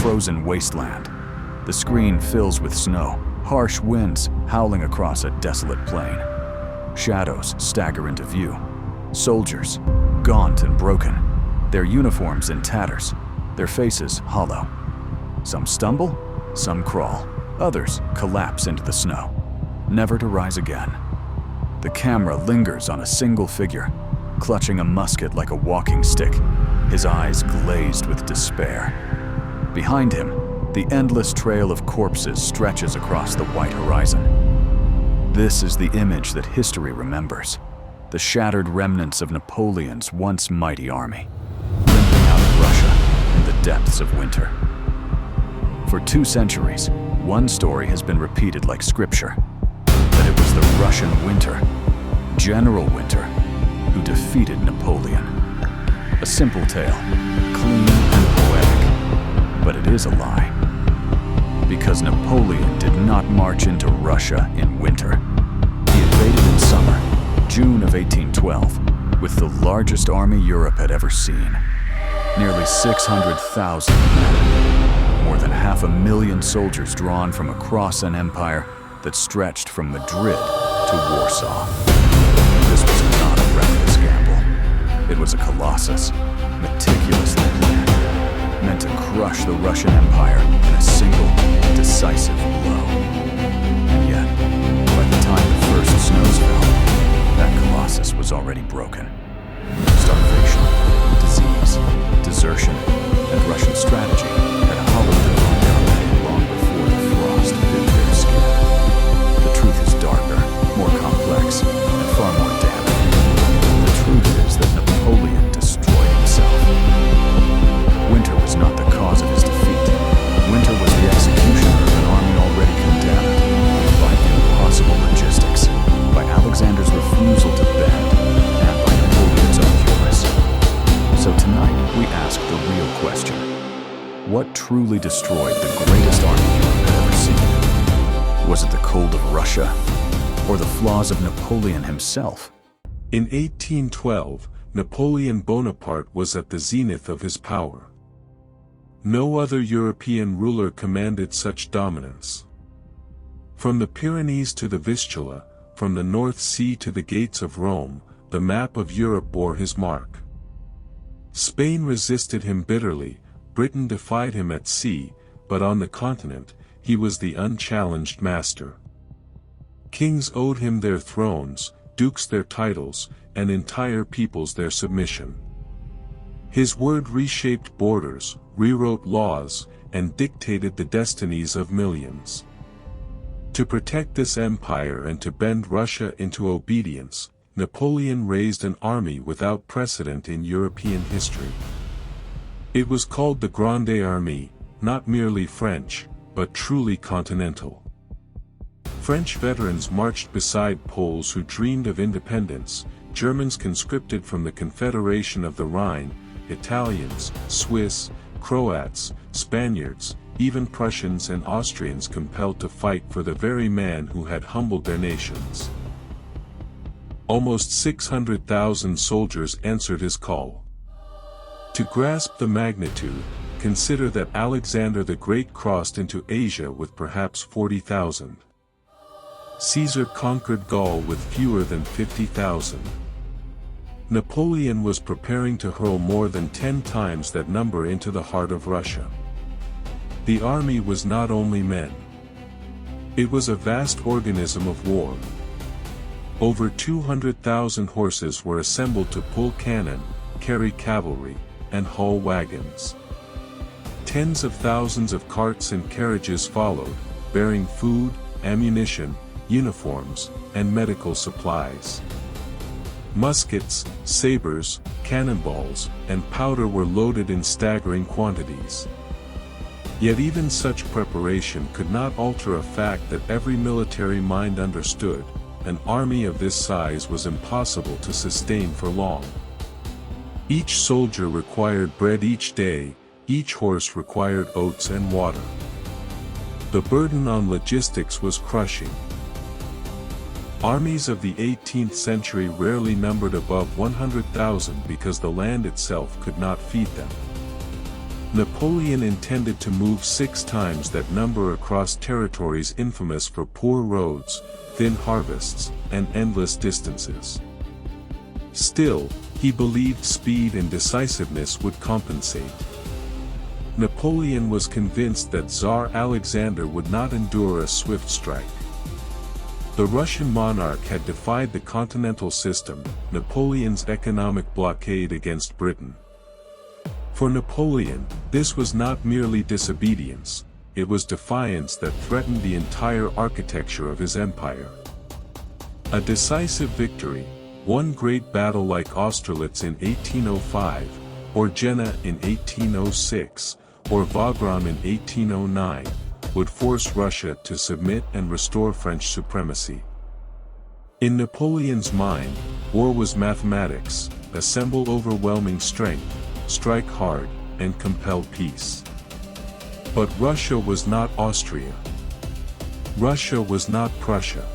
frozen wasteland. The screen fills with snow, harsh winds howling across a desolate plain. Shadows stagger into view. Soldiers, gaunt and broken, their uniforms in tatters, their faces hollow. Some stumble, some crawl, others collapse into the snow, never to rise again. The camera lingers on a single figure, clutching a musket like a walking stick, his eyes glazed with despair. Behind him, the endless trail of corpses stretches across the white horizon. This is the image that history remembers, the shattered remnants of Napoleon's once mighty army, limping out of Russia in the depths of winter. For 2 centuries, one story has been repeated like scripture, that it was the Russian Winter, General Winter, who defeated Napoleon. A simple tale, clean and poetic, but it is a lie. Because Napoleon did not march into Russia in winter. He invaded in summer, June of 1812, with the largest army Europe had ever seen. Nearly 600,000 men, more than 500,000 soldiers drawn from across an empire that stretched from Madrid to Warsaw. This was not a reckless gamble. It was a colossus, meticulously planned, meant to crush the Russian Empire in a single, decisive blow. And yet, by the time the first snows fell, that colossus was already broken. Starvation, disease, desertion, and Russian strategy had hollowed the Grande Armée long before the frost bit their skin. The truth is darker, more complex, and far more damning. The truth is that Napoleon destroyed himself. Winter was not the cause of his defeat. Winter was the executioner of an army already condemned by impossible logistics, by Alexander's refusal to bend, and by Napoleon's own hubris. So tonight, we ask the real question. What truly destroyed the greatest army Europe had ever seen? Was it the cold of Russia, or the flaws of Napoleon himself? In 1812, Napoleon Bonaparte was at the zenith of his power. No other European ruler commanded such dominance. From the Pyrenees to the Vistula, from the North Sea to the gates of Rome, the map of Europe bore his mark. Spain resisted him bitterly, Britain defied him at sea, but on the continent, he was the unchallenged master. Kings owed him their thrones, dukes their titles, and entire peoples their submission. His word reshaped borders, rewrote laws, and dictated the destinies of millions. To protect this empire and to bend Russia into obedience, Napoleon raised an army without precedent in European history. It was called the Grande Armée, not merely French, but truly continental. French veterans marched beside Poles who dreamed of independence, Germans conscripted from the Confederation of the Rhine, Italians, Swiss, Croats, Spaniards, even Prussians and Austrians compelled to fight for the very man who had humbled their nations. Almost 600,000 soldiers answered his call. To grasp the magnitude, consider that Alexander the Great crossed into Asia with perhaps 40,000. Caesar conquered Gaul with fewer than 50,000. Napoleon was preparing to hurl more than 10 times that number into the heart of Russia. The army was not only men. It was a vast organism of war. Over 200,000 horses were assembled to pull cannon, carry cavalry, and haul wagons. Tens of thousands of carts and carriages followed, bearing food, ammunition, uniforms, and medical supplies. Muskets, sabers, cannonballs, and powder were loaded in staggering quantities. Yet even such preparation could not alter a fact that every military mind understood: an army of this size was impossible to sustain for long. Each soldier required bread each day, each horse required oats and water. The burden on logistics was crushing. Armies of the 18th century rarely numbered above 100,000 because the land itself could not feed them. Napoleon intended to move 6 times that number across territories infamous for poor roads, thin harvests, and endless distances. Still, he believed speed and decisiveness would compensate. Napoleon was convinced that Tsar Alexander would not endure a swift strike. The Russian monarch had defied the continental system, Napoleon's economic blockade against Britain. For Napoleon, this was not merely disobedience, it was defiance that threatened the entire architecture of his empire. A decisive victory, one great battle like Austerlitz in 1805, or Jena in 1806, or Wagram in 1809, would force Russia to submit and restore French supremacy. In Napoleon's mind, war was mathematics: assemble overwhelming strength, strike hard, and compel peace. But Russia was not Austria. Russia was not Prussia.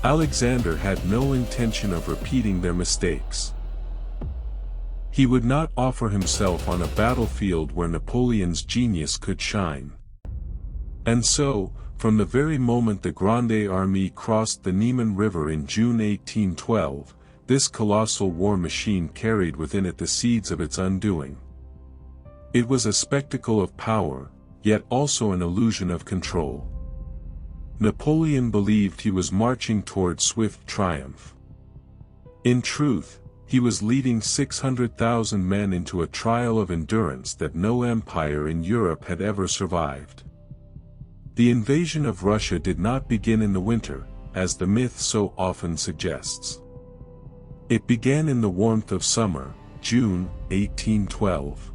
Alexander had no intention of repeating their mistakes. He would not offer himself on a battlefield where Napoleon's genius could shine. And so, from the very moment the Grande Armée crossed the Niemen River in June 1812, this colossal war machine carried within it the seeds of its undoing. It was a spectacle of power, yet also an illusion of control. Napoleon believed he was marching toward swift triumph. In truth, he was leading 600,000 men into a trial of endurance that no empire in Europe had ever survived. The invasion of Russia did not begin in the winter, as the myth so often suggests. It began in the warmth of summer, June 1812.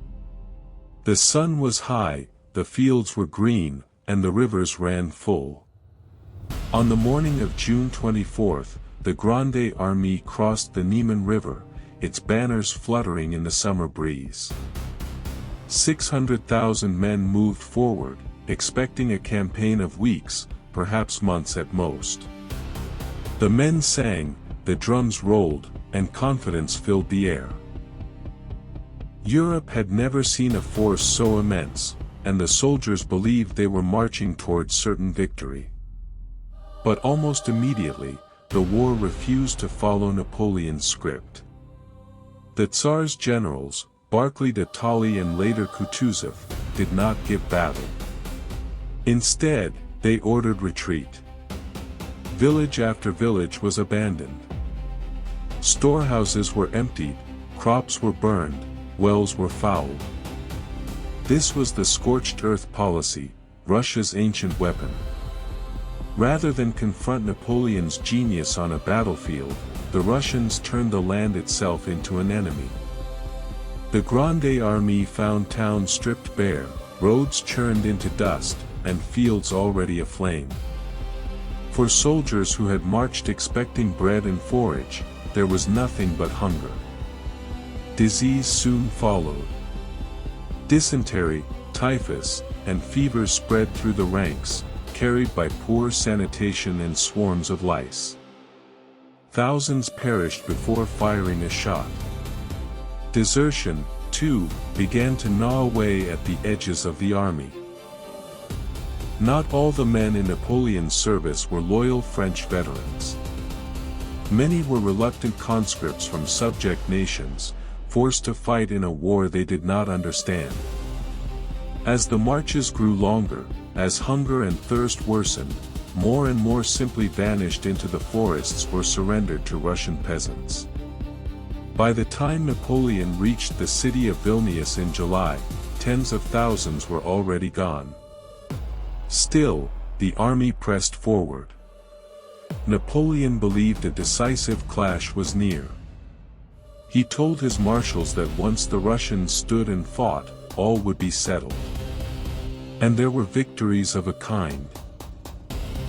The sun was high, the fields were green, and the rivers ran full. On the morning of June 24th, the Grande Armée crossed the Niemen River, its banners fluttering in the summer breeze. 600,000 men moved forward, expecting a campaign of weeks, perhaps months at most. The men sang, the drums rolled, and confidence filled the air. Europe had never seen a force so immense, and the soldiers believed they were marching towards certain victory. But almost immediately, the war refused to follow Napoleon's script. The Tsar's generals, Barclay de Tolly and later Kutuzov, did not give battle. Instead, they ordered retreat. Village after village was abandoned. Storehouses were emptied, crops were burned, wells were fouled. This was the scorched earth policy, Russia's ancient weapon. Rather than confront Napoleon's genius on a battlefield, the Russians turned the land itself into an enemy. The Grande Armée found towns stripped bare, roads churned into dust, and fields already aflame. For soldiers who had marched expecting bread and forage, there was nothing but hunger. Disease soon followed. Dysentery, typhus, and fevers spread through the ranks, carried by poor sanitation and swarms of lice. Thousands perished before firing a shot. Desertion, too, began to gnaw away at the edges of the army. Not all the men in Napoleon's service were loyal French veterans. Many were reluctant conscripts from subject nations, forced to fight in a war they did not understand. As the marches grew longer, as hunger and thirst worsened, more and more simply vanished into the forests or surrendered to Russian peasants. By the time Napoleon reached the city of Vilnius in July, tens of thousands were already gone. Still, the army pressed forward. Napoleon believed a decisive clash was near. He told his marshals that once the Russians stood and fought, all would be settled. And there were victories of a kind.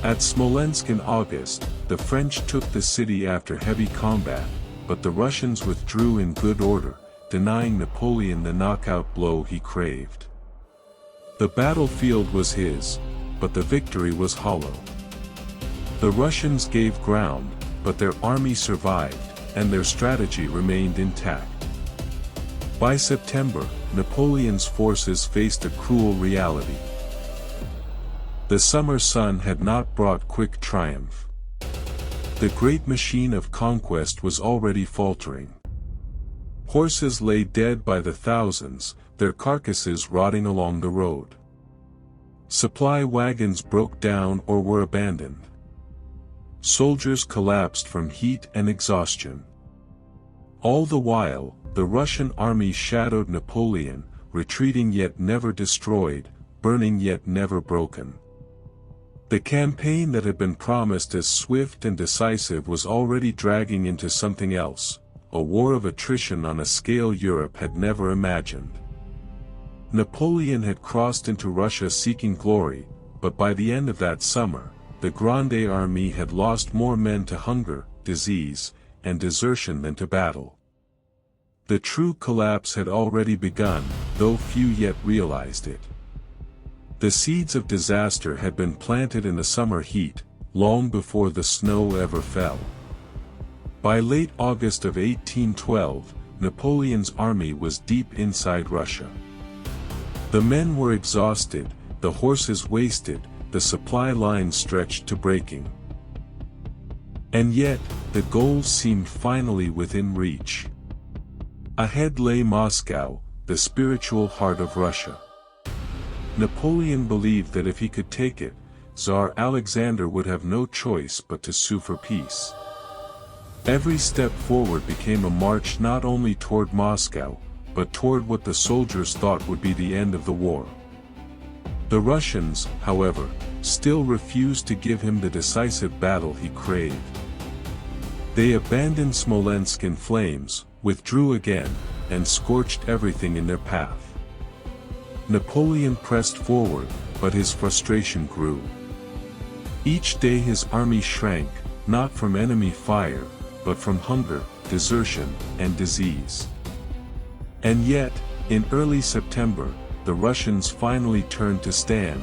At Smolensk in August, the French took the city after heavy combat, but the Russians withdrew in good order, denying Napoleon the knockout blow he craved. The battlefield was his, but the victory was hollow. The Russians gave ground, but their army survived, and their strategy remained intact. By September, Napoleon's forces faced a cruel reality. The summer sun had not brought quick triumph. The great machine of conquest was already faltering. Horses lay dead by the thousands, their carcasses rotting along the road. Supply wagons broke down or were abandoned. Soldiers collapsed from heat and exhaustion. All the while, the Russian army shadowed Napoleon, retreating yet never destroyed, burning yet never broken. The campaign that had been promised as swift and decisive was already dragging into something else, a war of attrition on a scale Europe had never imagined. Napoleon had crossed into Russia seeking glory, but by the end of that summer, the Grande Armée had lost more men to hunger, disease, and desertion than to battle. The true collapse had already begun, though few yet realized it. The seeds of disaster had been planted in the summer heat, long before the snow ever fell. By late August of 1812, Napoleon's army was deep inside Russia. The men were exhausted, the horses wasted, the supply lines stretched to breaking. And yet, the goal seemed finally within reach. Ahead lay Moscow, the spiritual heart of Russia. Napoleon believed that if he could take it, Tsar Alexander would have no choice but to sue for peace. Every step forward became a march not only toward Moscow, but toward what the soldiers thought would be the end of the war. The Russians, however, still refused to give him the decisive battle he craved. They abandoned Smolensk in flames, withdrew again, and scorched everything in their path. Napoleon pressed forward, but his frustration grew. Each day his army shrank, not from enemy fire, but from hunger, desertion, and disease. And yet, in early September, the Russians finally turned to stand,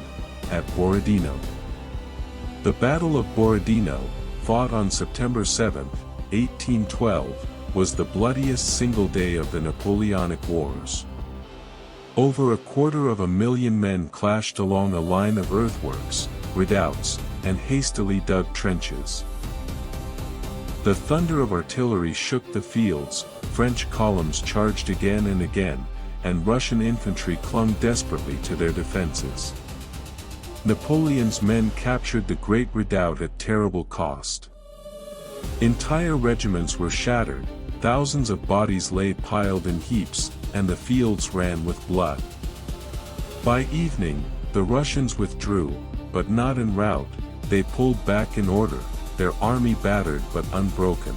at Borodino. The Battle of Borodino, fought on September 7, 1812, was the bloodiest single day of the Napoleonic Wars. Over 250,000 men clashed along a line of earthworks, redoubts, and hastily dug trenches. The thunder of artillery shook the fields, French columns charged again and again, and Russian infantry clung desperately to their defenses. Napoleon's men captured the great redoubt at terrible cost. Entire regiments were shattered, thousands of bodies lay piled in heaps, and the fields ran with blood. By evening, the Russians withdrew, but not in rout, they pulled back in order, their army battered but unbroken.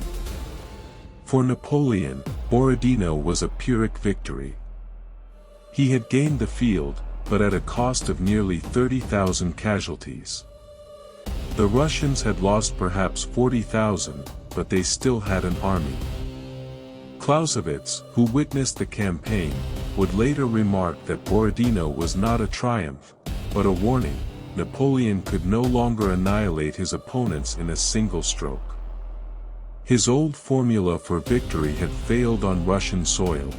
For Napoleon, Borodino was a Pyrrhic victory. He had gained the field, but at a cost of nearly 30,000 casualties. The Russians had lost perhaps 40,000, but they still had an army. Clausewitz, who witnessed the campaign, would later remark that Borodino was not a triumph, but a warning. Napoleon could no longer annihilate his opponents in a single stroke. His old formula for victory had failed on Russian soil.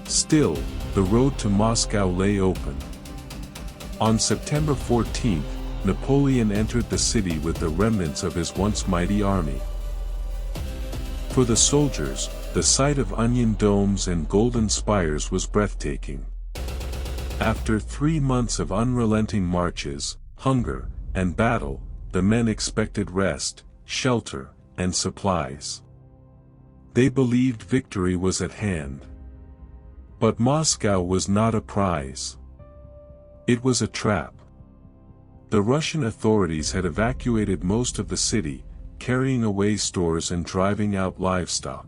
Still, the road to Moscow lay open. On September 14, Napoleon entered the city with the remnants of his once mighty army. For the soldiers, the sight of onion domes and golden spires was breathtaking. After 3 months of unrelenting marches, hunger, and battle, the men expected rest, shelter, and supplies. They believed victory was at hand. But Moscow was not a prize. It was a trap. The Russian authorities had evacuated most of the city, carrying away stores and driving out livestock.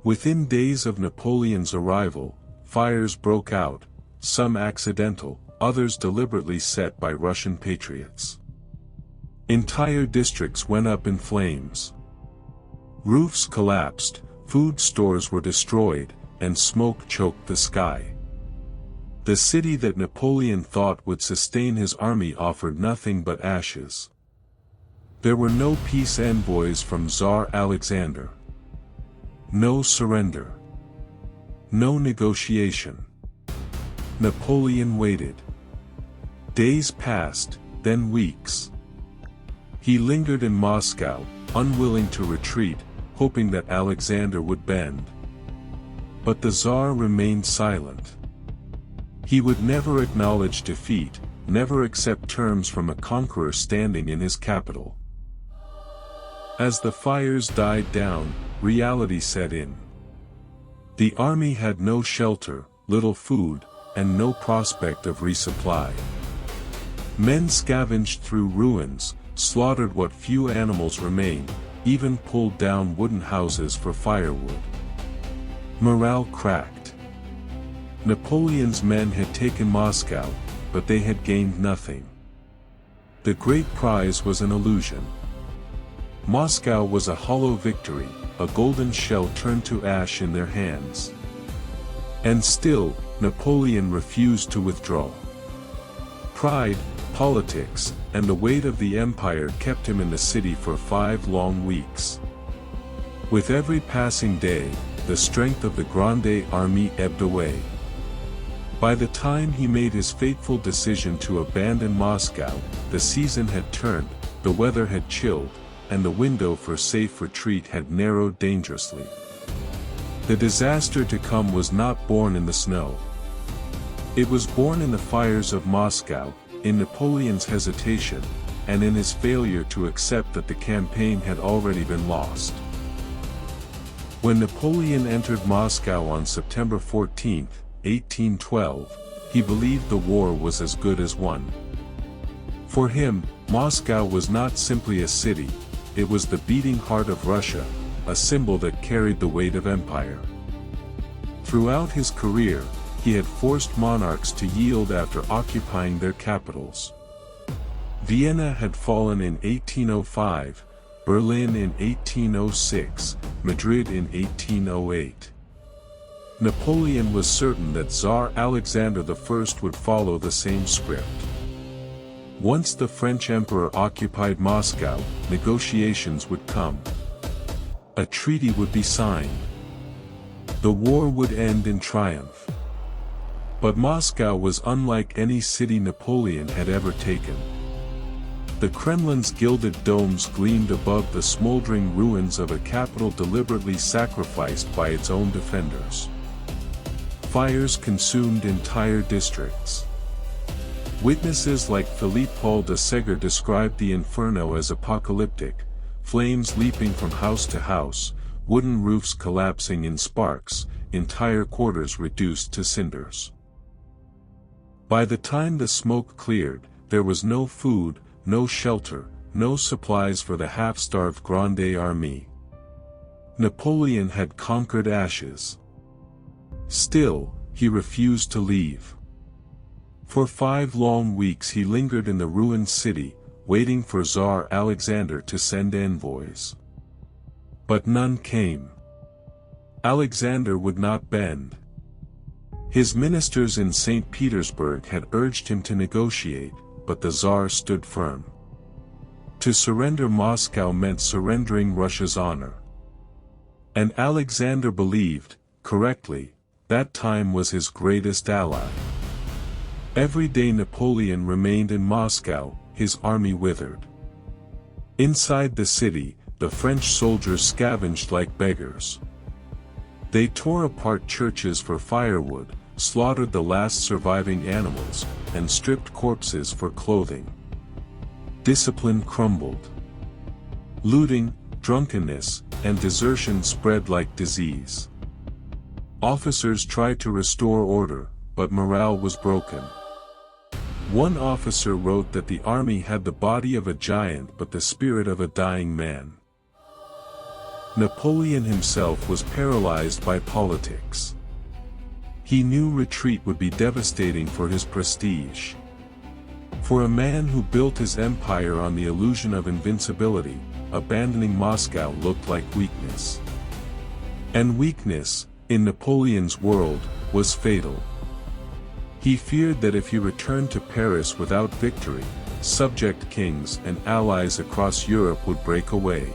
Within days of Napoleon's arrival, fires broke out, some accidental, others deliberately set by Russian patriots. Entire districts went up in flames. Roofs collapsed, food stores were destroyed, and smoke choked the sky. The city that Napoleon thought would sustain his army offered nothing but ashes. There were no peace envoys from Tsar Alexander. No surrender. No negotiation. Napoleon waited. Days passed, then weeks. He lingered in Moscow, unwilling to retreat, hoping that Alexander would bend. But the Tsar remained silent. He would never acknowledge defeat, never accept terms from a conqueror standing in his capital. As the fires died down, reality set in. The army had no shelter, little food, and no prospect of resupply. Men scavenged through ruins, slaughtered what few animals remained, even pulled down wooden houses for firewood. Morale cracked. Napoleon's men had taken Moscow, but they had gained nothing. The great prize was an illusion. Moscow was a hollow victory, a golden shell turned to ash in their hands. And still, Napoleon refused to withdraw. Pride, politics, and the weight of the empire kept him in the city for 5 long weeks. With every passing day, the strength of the Grande Armée ebbed away. By the time he made his fateful decision to abandon Moscow, the season had turned, the weather had chilled, and the window for safe retreat had narrowed dangerously. The disaster to come was not born in the snow. It was born in the fires of Moscow, in Napoleon's hesitation, and in his failure to accept that the campaign had already been lost. When Napoleon entered Moscow on September 14, 1812, he believed the war was as good as won. For him, Moscow was not simply a city, it was the beating heart of Russia, a symbol that carried the weight of empire. Throughout his career, he had forced monarchs to yield after occupying their capitals. Vienna had fallen in 1805, Berlin in 1806, Madrid in 1808. Napoleon was certain that Tsar Alexander I would follow the same script. Once the French emperor occupied Moscow, negotiations would come. A treaty would be signed. The war would end in triumph. But Moscow was unlike any city Napoleon had ever taken. The Kremlin's gilded domes gleamed above the smoldering ruins of a capital deliberately sacrificed by its own defenders. Fires consumed entire districts. Witnesses like Philippe Paul de Ségur described the inferno as apocalyptic, flames leaping from house to house, wooden roofs collapsing in sparks, entire quarters reduced to cinders. By the time the smoke cleared, there was no food, no shelter, no supplies for the half-starved Grande Armée. Napoleon had conquered ashes. Still, he refused to leave. For 5 long weeks he lingered in the ruined city, waiting for Tsar Alexander to send envoys. But none came. Alexander would not bend. His ministers in St. Petersburg had urged him to negotiate, but the Tsar stood firm. To surrender Moscow meant surrendering Russia's honor. And Alexander believed, correctly, that time was his greatest ally. Every day Napoleon remained in Moscow, his army withered. Inside the city, the French soldiers scavenged like beggars. They tore apart churches for firewood, slaughtered the last surviving animals, and stripped corpses for clothing. Discipline crumbled. Looting, drunkenness, and desertion spread like disease. Officers tried to restore order, but morale was broken. One officer wrote that the army had the body of a giant but the spirit of a dying man. Napoleon himself was paralyzed by politics. He knew retreat would be devastating for his prestige. For a man who built his empire on the illusion of invincibility, abandoning Moscow looked like weakness. And weakness, in Napoleon's world, was fatal. He feared that if he returned to Paris without victory, subject kings and allies across Europe would break away.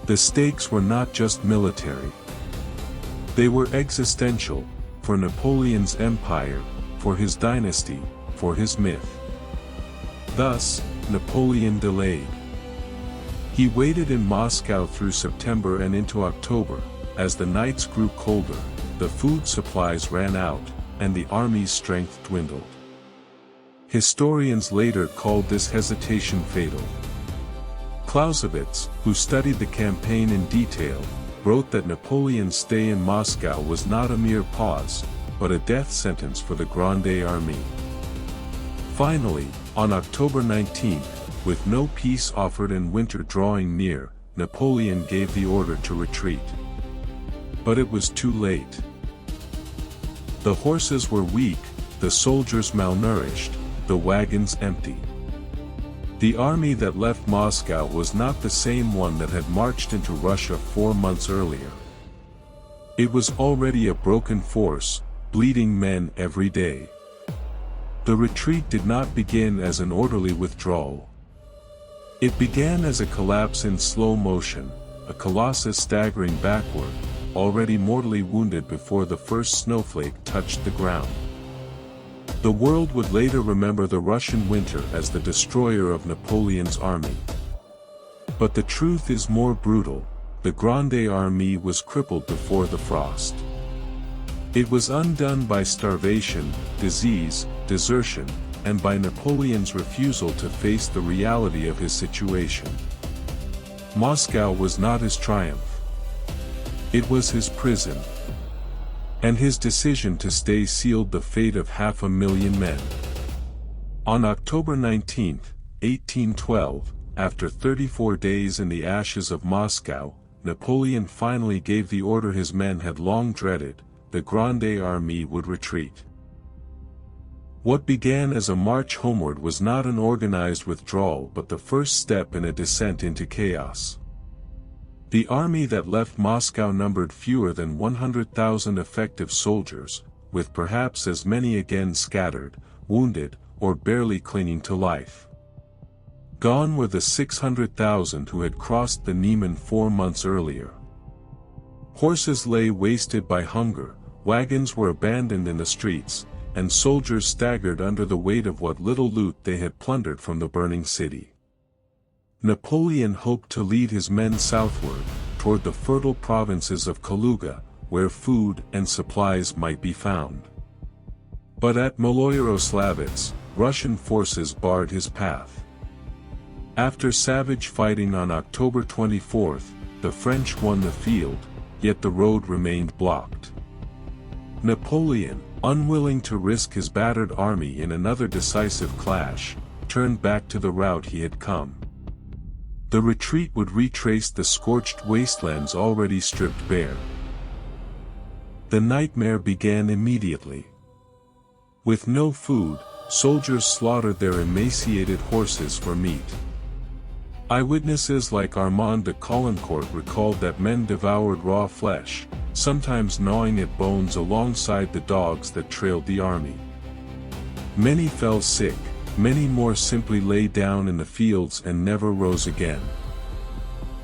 The stakes were not just military. They were existential, for Napoleon's empire, for his dynasty, for his myth. Thus, Napoleon delayed. He waited in Moscow through September and into October. As the nights grew colder, the food supplies ran out, and the army's strength dwindled. Historians later called this hesitation fatal. Clausewitz, who studied the campaign in detail, wrote that Napoleon's stay in Moscow was not a mere pause, but a death sentence for the Grande Armée. Finally, on October 19, with no peace offered and winter drawing near, Napoleon gave the order to retreat. But it was too late. The horses were weak, the soldiers malnourished, the wagons empty. The army that left Moscow was not the same one that had marched into Russia 4 months earlier. It was already a broken force, bleeding men every day. The retreat did not begin as an orderly withdrawal. It began as a collapse in slow motion, a colossus staggering backward, already mortally wounded before the first snowflake touched the ground. The world would later remember the Russian winter as the destroyer of Napoleon's army. But the truth is more brutal: the Grande Armée was crippled before the frost. It was undone by starvation, disease, desertion, and by Napoleon's refusal to face the reality of his situation. Moscow was not his triumph. It was his prison. And his decision to stay sealed the fate of 500,000 men. On October 19, 1812, after 34 days in the ashes of Moscow, Napoleon finally gave the order his men had long dreaded: the Grande Armée would retreat. What began as a march homeward was not an organized withdrawal but the first step in a descent into chaos. The army that left Moscow numbered fewer than 100,000 effective soldiers, with perhaps as many again scattered, wounded, or barely clinging to life. Gone were the 600,000 who had crossed the Niemen 4 months earlier. Horses lay wasted by hunger, wagons were abandoned in the streets, and soldiers staggered under the weight of what little loot they had plundered from the burning city. Napoleon hoped to lead his men southward, toward the fertile provinces of Kaluga, where food and supplies might be found. But at Maloyaroslavets, Russian forces barred his path. After savage fighting on October 24, the French won the field, yet the road remained blocked. Napoleon, unwilling to risk his battered army in another decisive clash, turned back to the route he had come. The retreat would retrace the scorched wastelands already stripped bare. The nightmare began immediately. With no food, soldiers slaughtered their emaciated horses for meat. Eyewitnesses like Armand de Caulaincourt recalled that men devoured raw flesh, sometimes gnawing at bones alongside the dogs that trailed the army. Many fell sick. Many more simply lay down in the fields and never rose again.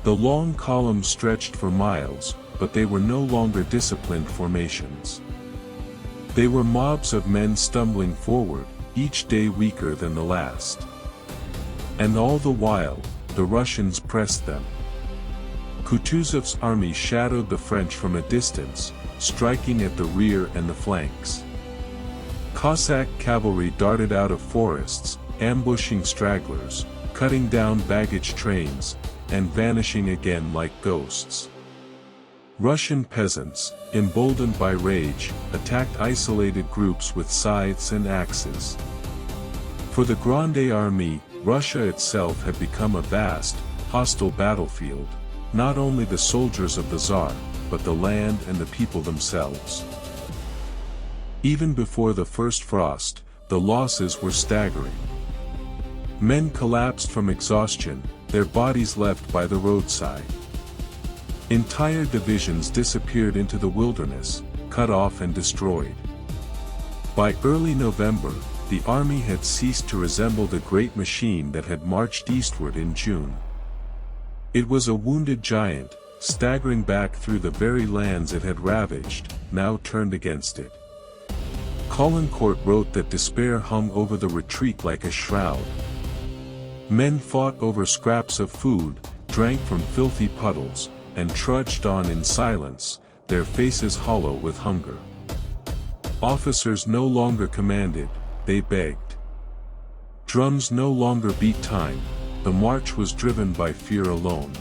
The long columns stretched for miles, but they were no longer disciplined formations. They were mobs of men stumbling forward, each day weaker than the last. And all the while, the Russians pressed them. Kutuzov's army shadowed the French from a distance, striking at the rear and the flanks. Cossack cavalry darted out of forests, ambushing stragglers, cutting down baggage trains, and vanishing again like ghosts. Russian peasants, emboldened by rage, attacked isolated groups with scythes and axes. For the Grande Armée, Russia itself had become a vast, hostile battlefield, not only the soldiers of the Tsar, but the land and the people themselves. Even before the first frost, the losses were staggering. Men collapsed from exhaustion, their bodies left by the roadside. Entire divisions disappeared into the wilderness, cut off and destroyed. By early November, the army had ceased to resemble the great machine that had marched eastward in June. It was a wounded giant, staggering back through the very lands it had ravaged, now turned against it. Caulaincourt wrote that despair hung over the retreat like a shroud. Men fought over scraps of food, drank from filthy puddles, and trudged on in silence, their faces hollow with hunger. Officers no longer commanded, they begged. Drums no longer beat time, the march was driven by fear alone.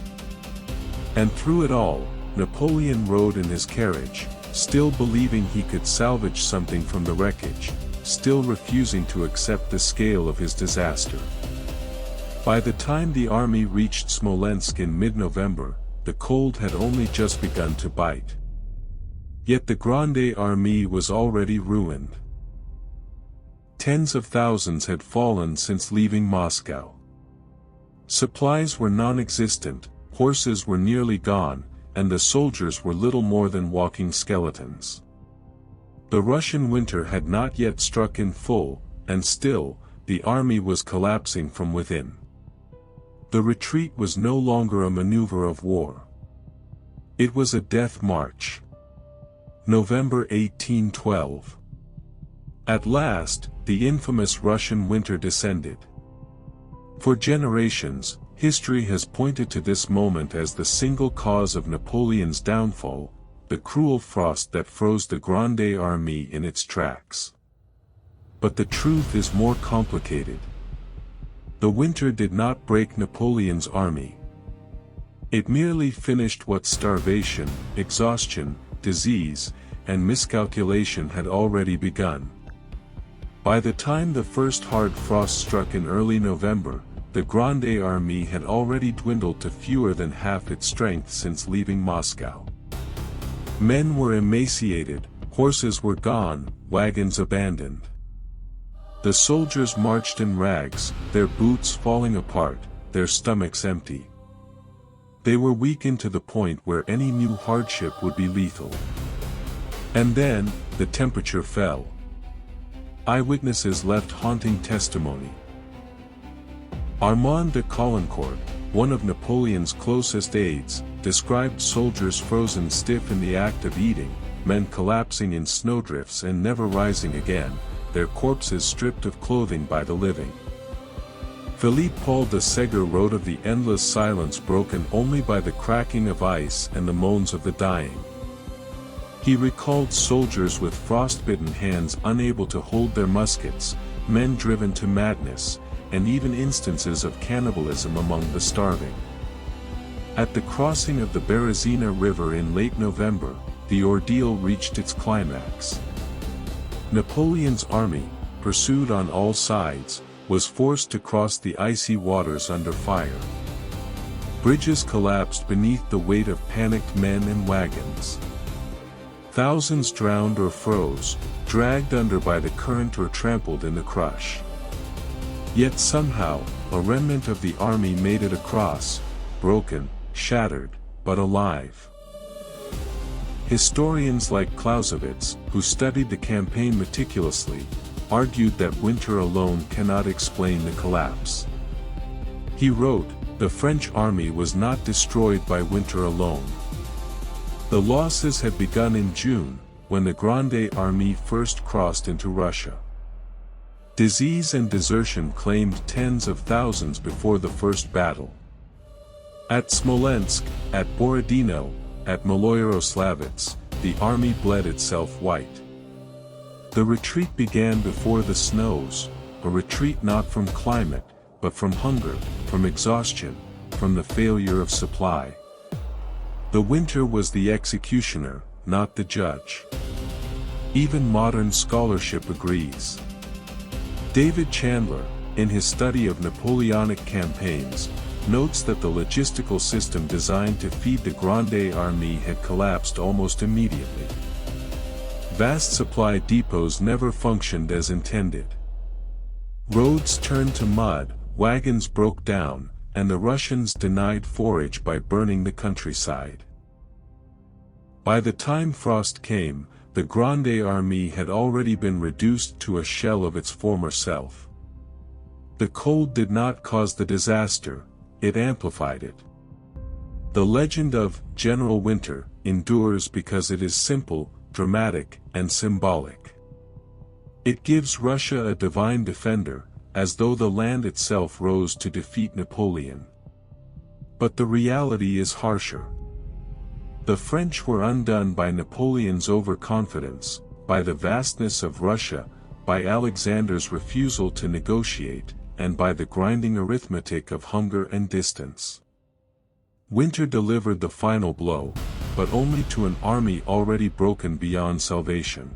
And through it all, Napoleon rode in his carriage, still believing he could salvage something from the wreckage, still refusing to accept the scale of his disaster. By the time the army reached Smolensk in mid-November, the cold had only just begun to bite. Yet the Grande Armée was already ruined. Tens of thousands had fallen since leaving Moscow. Supplies were non-existent, horses were nearly gone, and the soldiers were little more than walking skeletons. The Russian winter had not yet struck in full, and still, the army was collapsing from within. The retreat was no longer a maneuver of war. It was a death march. November 1812. At last, the infamous Russian winter descended. For generations, history has pointed to this moment as the single cause of Napoleon's downfall, the cruel frost that froze the Grande Armée in its tracks. But the truth is more complicated. The winter did not break Napoleon's army. It merely finished what starvation, exhaustion, disease, and miscalculation had already begun. By the time the first hard frost struck in early November, the Grande Armée had already dwindled to fewer than half its strength since leaving Moscow. Men were emaciated, horses were gone, wagons abandoned. The soldiers marched in rags, their boots falling apart, their stomachs empty. They were weakened to the point where any new hardship would be lethal. And then, the temperature fell. Eyewitnesses left haunting testimony. Armand de Caulaincourt, one of Napoleon's closest aides, described soldiers frozen stiff in the act of eating, men collapsing in snowdrifts and never rising again, their corpses stripped of clothing by the living. Philippe Paul de Ségur wrote of the endless silence broken only by the cracking of ice and the moans of the dying. He recalled soldiers with frostbitten hands unable to hold their muskets, men driven to madness, and even instances of cannibalism among the starving. At the crossing of the Berezina River in late November, the ordeal reached its climax. Napoleon's army, pursued on all sides, was forced to cross the icy waters under fire. Bridges collapsed beneath the weight of panicked men and wagons. Thousands drowned or froze, dragged under by the current or trampled in the crush. Yet somehow, a remnant of the army made it across, broken, shattered, but alive. Historians like Clausewitz, who studied the campaign meticulously, argued that winter alone cannot explain the collapse. He wrote, "The French army was not destroyed by winter alone." The losses had begun in June, when the Grande Armée first crossed into Russia. Disease and desertion claimed tens of thousands before the first battle. At Smolensk, at Borodino, at Maloyaroslavets, the army bled itself white. The retreat began before the snows, a retreat not from climate, but from hunger, from exhaustion, from the failure of supply. The winter was the executioner, not the judge. Even modern scholarship agrees. David Chandler, in his study of Napoleonic campaigns, notes that the logistical system designed to feed the Grande Armée had collapsed almost immediately. Vast supply depots never functioned as intended. Roads turned to mud, wagons broke down, and the Russians denied forage by burning the countryside. By the time frost came, the Grande Armée had already been reduced to a shell of its former self. The cold did not cause the disaster, it amplified it. The legend of General Winter endures because it is simple, dramatic, and symbolic. It gives Russia a divine defender, as though the land itself rose to defeat Napoleon. But the reality is harsher. The French were undone by Napoleon's overconfidence, by the vastness of Russia, by Alexander's refusal to negotiate, and by the grinding arithmetic of hunger and distance. Winter delivered the final blow, but only to an army already broken beyond salvation.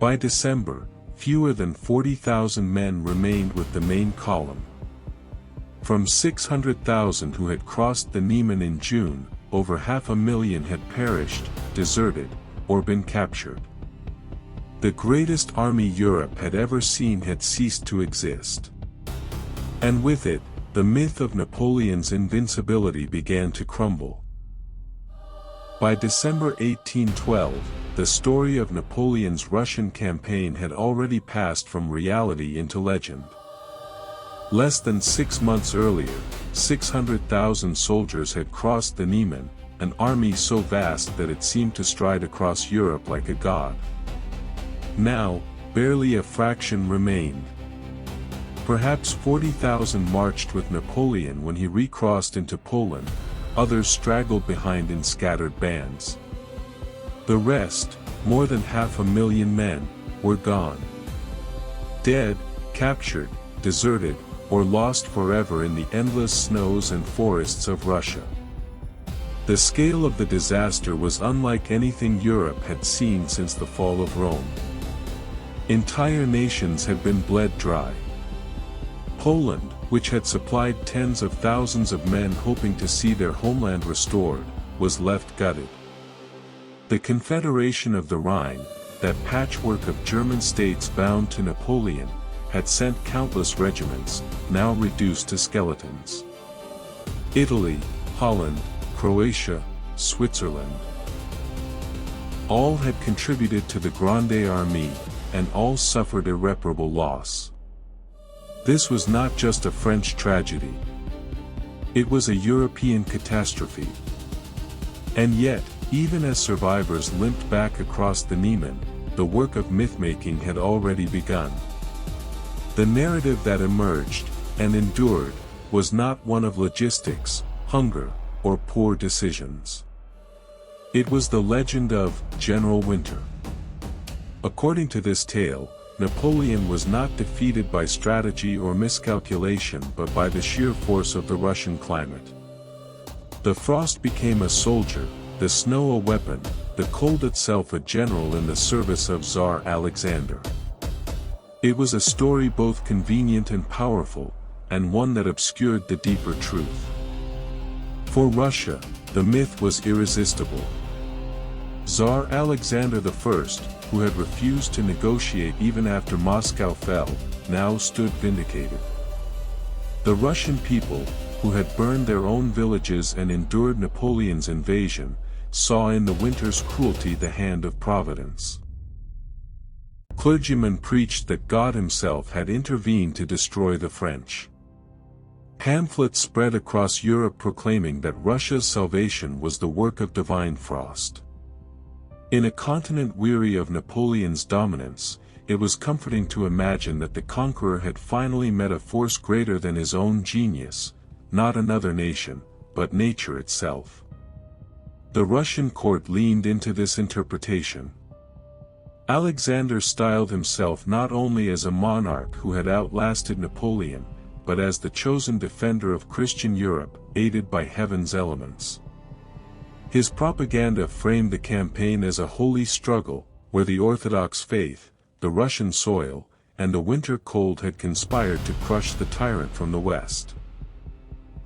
By December, fewer than 40,000 men remained with the main column. From 600,000 who had crossed the Niemen in June, over 500,000 had perished, deserted, or been captured. The greatest army Europe had ever seen had ceased to exist. And with it, the myth of Napoleon's invincibility began to crumble. By December 1812, the story of Napoleon's Russian campaign had already passed from reality into legend. Less than 6 months earlier, 600,000 soldiers had crossed the Niemen, an army so vast that it seemed to stride across Europe like a god. Now, barely a fraction remained. Perhaps 40,000 marched with Napoleon when he recrossed into Poland, others straggled behind in scattered bands. The rest, more than 500,000 men, were gone. Dead, captured, deserted, or lost forever in the endless snows and forests of Russia. The scale of the disaster was unlike anything Europe had seen since the fall of Rome. Entire nations had been bled dry. Poland, which had supplied tens of thousands of men hoping to see their homeland restored, was left gutted. The Confederation of the Rhine, that patchwork of German states bound to Napoleon, had sent countless regiments, now reduced to skeletons. Italy, Holland, Croatia, Switzerland. All had contributed to the Grande Armée, and all suffered irreparable loss. This was not just a French tragedy. It was a European catastrophe. And yet, even as survivors limped back across the Niemen, the work of myth-making had already begun. The narrative that emerged, and endured, was not one of logistics, hunger, or poor decisions. It was the legend of General Winter. According to this tale, Napoleon was not defeated by strategy or miscalculation but by the sheer force of the Russian climate. The frost became a soldier, the snow a weapon, the cold itself a general in the service of Tsar Alexander. It was a story both convenient and powerful, and one that obscured the deeper truth. For Russia, the myth was irresistible. Tsar Alexander I, who had refused to negotiate even after Moscow fell, now stood vindicated. The Russian people, who had burned their own villages and endured Napoleon's invasion, saw in the winter's cruelty the hand of Providence. Clergymen preached that God himself had intervened to destroy the French. Pamphlets spread across Europe proclaiming that Russia's salvation was the work of divine frost. In a continent weary of Napoleon's dominance, it was comforting to imagine that the conqueror had finally met a force greater than his own genius, not another nation, but nature itself. The Russian court leaned into this interpretation. Alexander styled himself not only as a monarch who had outlasted Napoleon, but as the chosen defender of Christian Europe, aided by heaven's elements. His propaganda framed the campaign as a holy struggle, where the Orthodox faith, the Russian soil, and the winter cold had conspired to crush the tyrant from the west.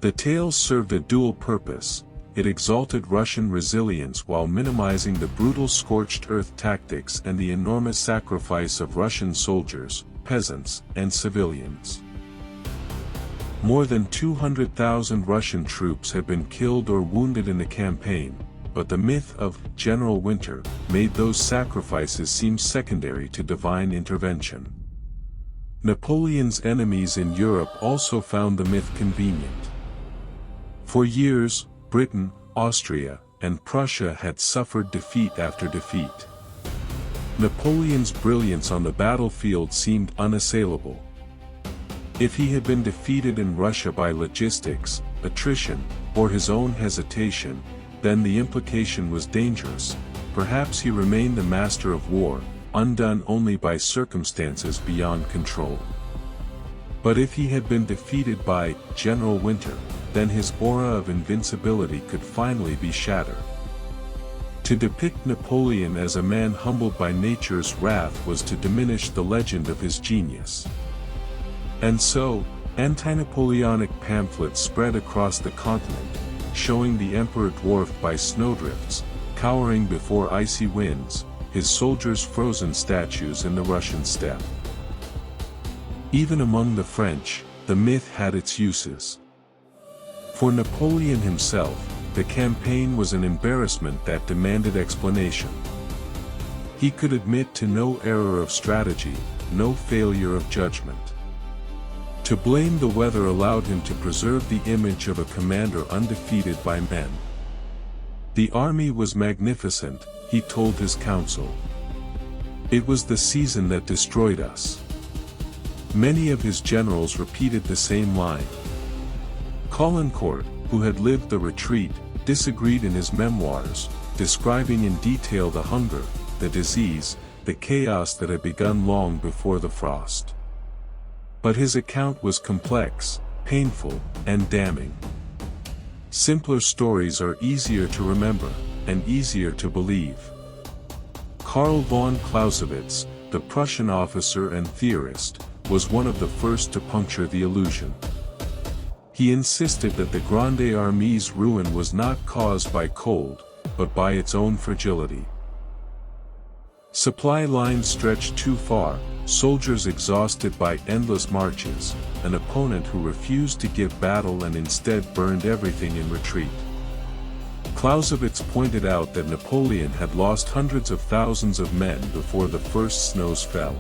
The tale served a dual purpose. It exalted Russian resilience while minimizing the brutal scorched earth tactics and the enormous sacrifice of Russian soldiers, peasants, and civilians. More than 200,000 Russian troops had been killed or wounded in the campaign, but the myth of General Winter made those sacrifices seem secondary to divine intervention. Napoleon's enemies in Europe also found the myth convenient. For years, Britain, Austria, and Prussia had suffered defeat after defeat. Napoleon's brilliance on the battlefield seemed unassailable. If he had been defeated in Russia by logistics, attrition, or his own hesitation, then the implication was dangerous. Perhaps he remained the master of war, undone only by circumstances beyond control. But if he had been defeated by General Winter, then his aura of invincibility could finally be shattered. To depict Napoleon as a man humbled by nature's wrath was to diminish the legend of his genius. And so, anti-Napoleonic pamphlets spread across the continent, showing the emperor dwarfed by snowdrifts, cowering before icy winds, his soldiers frozen statues in the Russian steppe. Even among the French, the myth had its uses. For Napoleon himself, the campaign was an embarrassment that demanded explanation. He could admit to no error of strategy, no failure of judgment. To blame the weather allowed him to preserve the image of a commander undefeated by men. The army was magnificent, he told his council. It was the season that destroyed us. Many of his generals repeated the same line. Caulaincourt, who had lived the retreat, disagreed in his memoirs, describing in detail the hunger, the disease, the chaos that had begun long before the frost. But his account was complex, painful, and damning. Simpler stories are easier to remember, and easier to believe. Karl von Clausewitz, the Prussian officer and theorist, was one of the first to puncture the illusion. He insisted that the Grande Armée's ruin was not caused by cold, but by its own fragility. Supply lines stretched too far, soldiers exhausted by endless marches, an opponent who refused to give battle and instead burned everything in retreat. Clausewitz pointed out that Napoleon had lost hundreds of thousands of men before the first snows fell.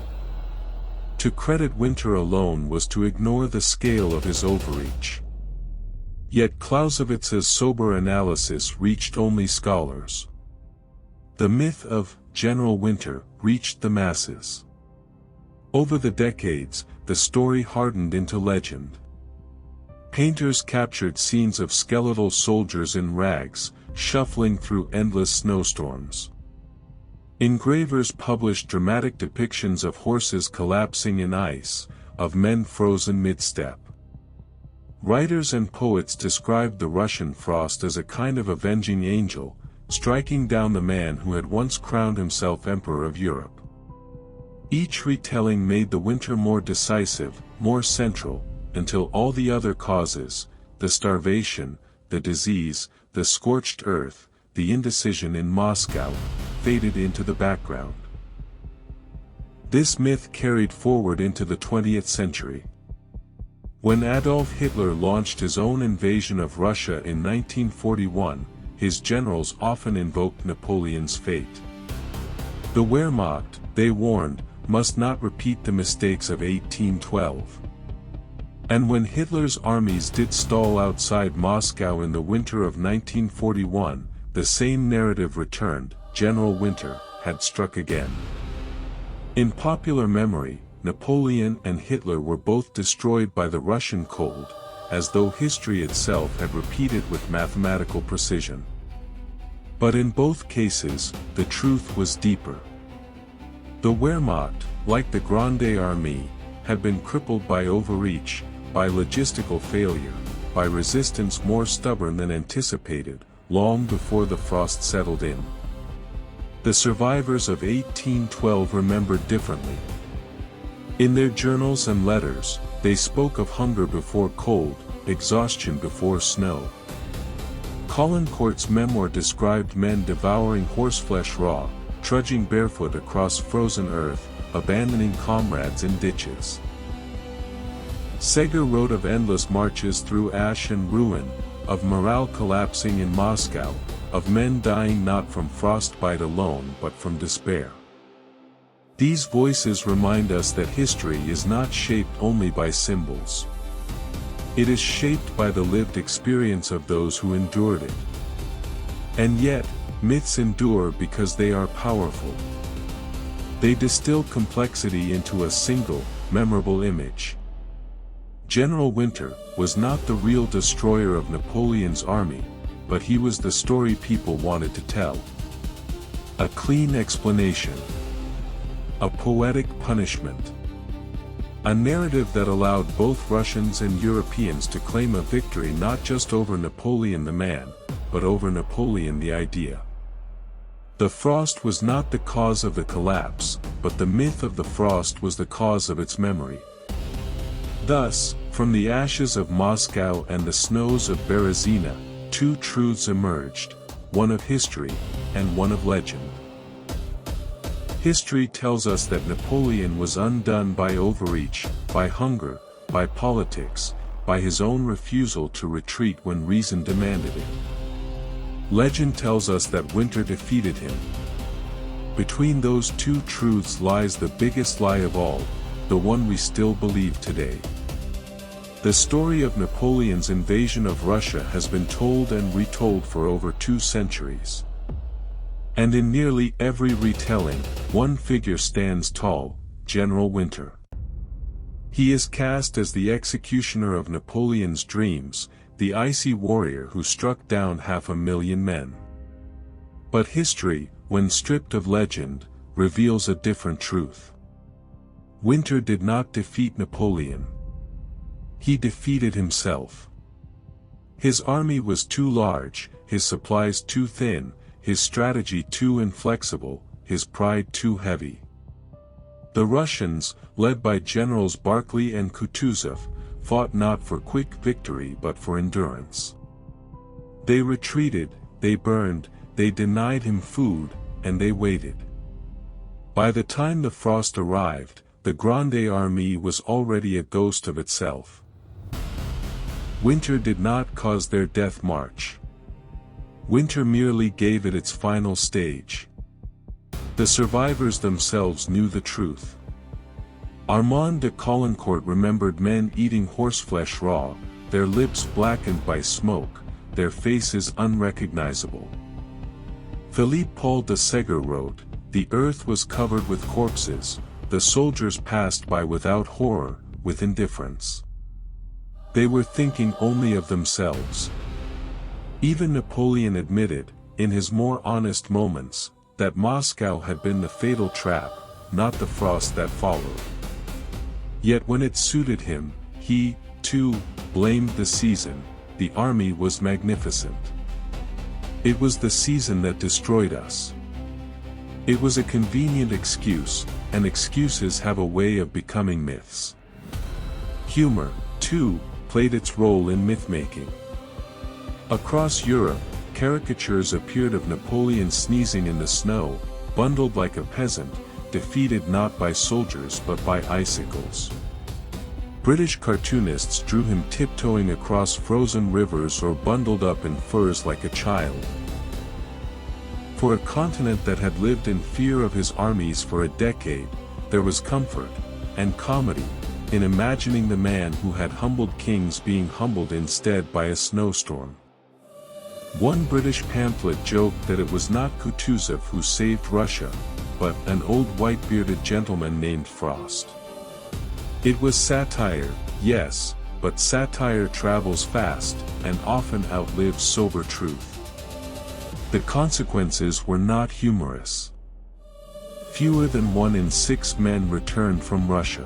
To credit Winter alone was to ignore the scale of his overreach. Yet Clausewitz's sober analysis reached only scholars. The myth of General Winter reached the masses. Over the decades, the story hardened into legend. Painters captured scenes of skeletal soldiers in rags, shuffling through endless snowstorms. Engravers published dramatic depictions of horses collapsing in ice, of men frozen mid-step. Writers and poets described the Russian frost as a kind of avenging angel, striking down the man who had once crowned himself Emperor of Europe. Each retelling made the winter more decisive, more central, until all the other causes, the starvation, the disease, the scorched earth, the indecision in Moscow, faded into the background. This myth carried forward into the 20th century. When Adolf Hitler launched his own invasion of Russia in 1941, his generals often invoked Napoleon's fate. The Wehrmacht, they warned, must not repeat the mistakes of 1812. And when Hitler's armies did stall outside Moscow in the winter of 1941, the same narrative returned: General Winter had struck again. In popular memory, Napoleon and Hitler were both destroyed by the Russian cold, as though history itself had repeated with mathematical precision. But in both cases, the truth was deeper. The Wehrmacht, like the Grande Armée, had been crippled by overreach, by logistical failure, by resistance more stubborn than anticipated, long before the frost settled in. The survivors of 1812 remembered differently. In their journals and letters, they spoke of hunger before cold, exhaustion before snow. Caulaincourt's memoir described men devouring horseflesh raw, trudging barefoot across frozen earth, abandoning comrades in ditches. Ségur wrote of endless marches through ash and ruin, of morale collapsing in Moscow, of men dying not from frostbite alone but from despair. These voices remind us that history is not shaped only by symbols. It is shaped by the lived experience of those who endured it. And yet, myths endure because they are powerful. They distill complexity into a single, memorable image. General Winter was not the real destroyer of Napoleon's army, but he was the story people wanted to tell. A clean explanation. A poetic punishment. A narrative that allowed both Russians and Europeans to claim a victory not just over Napoleon the man, but over Napoleon the idea. The frost was not the cause of the collapse, but the myth of the frost was the cause of its memory. Thus, from the ashes of Moscow and the snows of Berezina, two truths emerged, one of history, and one of legend. History tells us that Napoleon was undone by overreach, by hunger, by politics, by his own refusal to retreat when reason demanded it. Legend tells us that Winter defeated him. Between those two truths lies the biggest lie of all, the one we still believe today. The story of Napoleon's invasion of Russia has been told and retold for over 2 centuries. And in nearly every retelling, one figure stands tall, General Winter. He is cast as the executioner of Napoleon's dreams, the icy warrior who struck down 500,000 men. But history, when stripped of legend, reveals a different truth. Winter did not defeat Napoleon. He defeated himself. His army was too large, his supplies too thin, his strategy too inflexible, his pride too heavy. The Russians, led by Generals Barclay and Kutuzov, fought not for quick victory but for endurance. They retreated, they burned, they denied him food, and they waited. By the time the frost arrived, the Grande Armée was already a ghost of itself. Winter did not cause their death march. Winter merely gave it its final stage. The survivors themselves knew the truth. Armand de Caulaincourt remembered men eating horseflesh raw, their lips blackened by smoke, their faces unrecognizable. Philippe Paul de Ségur wrote, "The earth was covered with corpses, the soldiers passed by without horror, with indifference. They were thinking only of themselves." Even Napoleon admitted, in his more honest moments, that Moscow had been the fatal trap, not the frost that followed. Yet when it suited him, he, too, blamed the season. The army was magnificent. It was the season that destroyed us. It was a convenient excuse, and excuses have a way of becoming myths. Humor, too, played its role in myth-making. Across Europe, caricatures appeared of Napoleon sneezing in the snow, bundled like a peasant, defeated not by soldiers but by icicles. British cartoonists drew him tiptoeing across frozen rivers or bundled up in furs like a child. For a continent that had lived in fear of his armies for a decade, there was comfort, and comedy, in imagining the man who had humbled kings being humbled instead by a snowstorm. One British pamphlet joked that it was not Kutuzov who saved Russia, but an old white-bearded gentleman named Frost. It was satire, yes, but satire travels fast, and often outlives sober truth. The consequences were not humorous. Fewer than 1 in 6 men returned from Russia.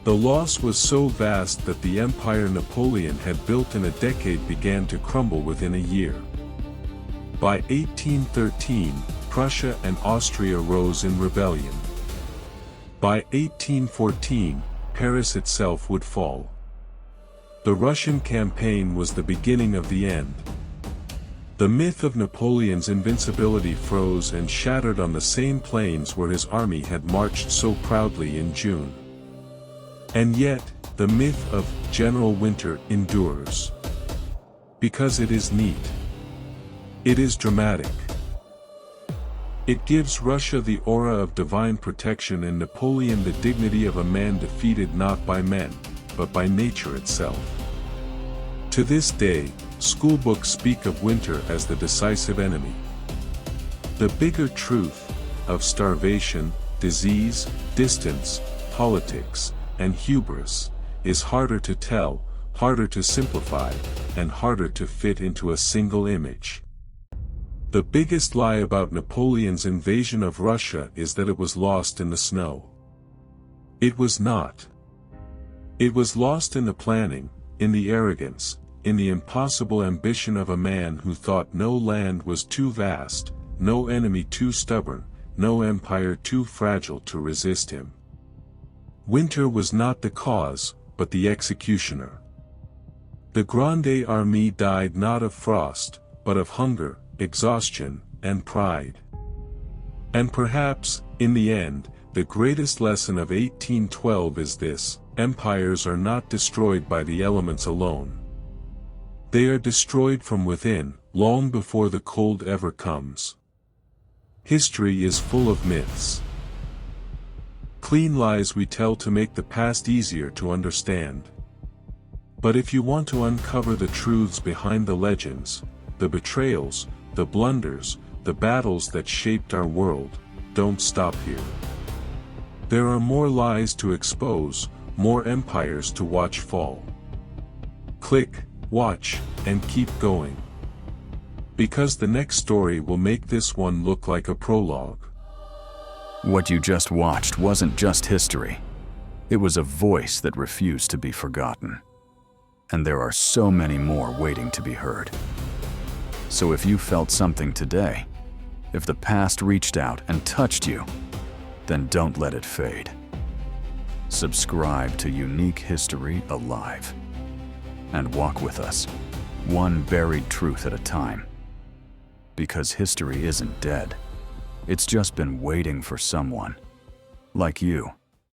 The loss was so vast that the empire Napoleon had built in a decade began to crumble within a year. By 1813, Prussia and Austria rose in rebellion. By 1814, Paris itself would fall. The Russian campaign was the beginning of the end. The myth of Napoleon's invincibility froze and shattered on the same plains where his army had marched so proudly in June. And yet, the myth of General Winter endures. Because it is neat. It is dramatic. It gives Russia the aura of divine protection and Napoleon the dignity of a man defeated not by men, but by nature itself. To this day, schoolbooks speak of winter as the decisive enemy. The bigger truth of starvation, disease, distance, politics, and hubris is harder to tell, harder to simplify, and harder to fit into a single image. The biggest lie about Napoleon's invasion of Russia is that it was lost in the snow. It was not. It was lost in the planning, in the arrogance, in the impossible ambition of a man who thought no land was too vast, no enemy too stubborn, no empire too fragile to resist him. Winter was not the cause, but the executioner. The Grande Armée died not of frost, but of hunger, exhaustion, and pride. And perhaps, in the end, the greatest lesson of 1812 is this: empires are not destroyed by the elements alone. They are destroyed from within, long before the cold ever comes. History is full of myths. Clean lies we tell to make the past easier to understand. But if you want to uncover the truths behind the legends, the betrayals, the blunders, the battles that shaped our world, don't stop here. There are more lies to expose, more empires to watch fall. Click, watch, and keep going. Because the next story will make this one look like a prologue. What you just watched wasn't just history. It was a voice that refused to be forgotten. And there are so many more waiting to be heard. So if you felt something today, if the past reached out and touched you, then don't let it fade. Subscribe to Unique History Alive and walk with us, one buried truth at a time. Because history isn't dead. It's just been waiting for someone like you.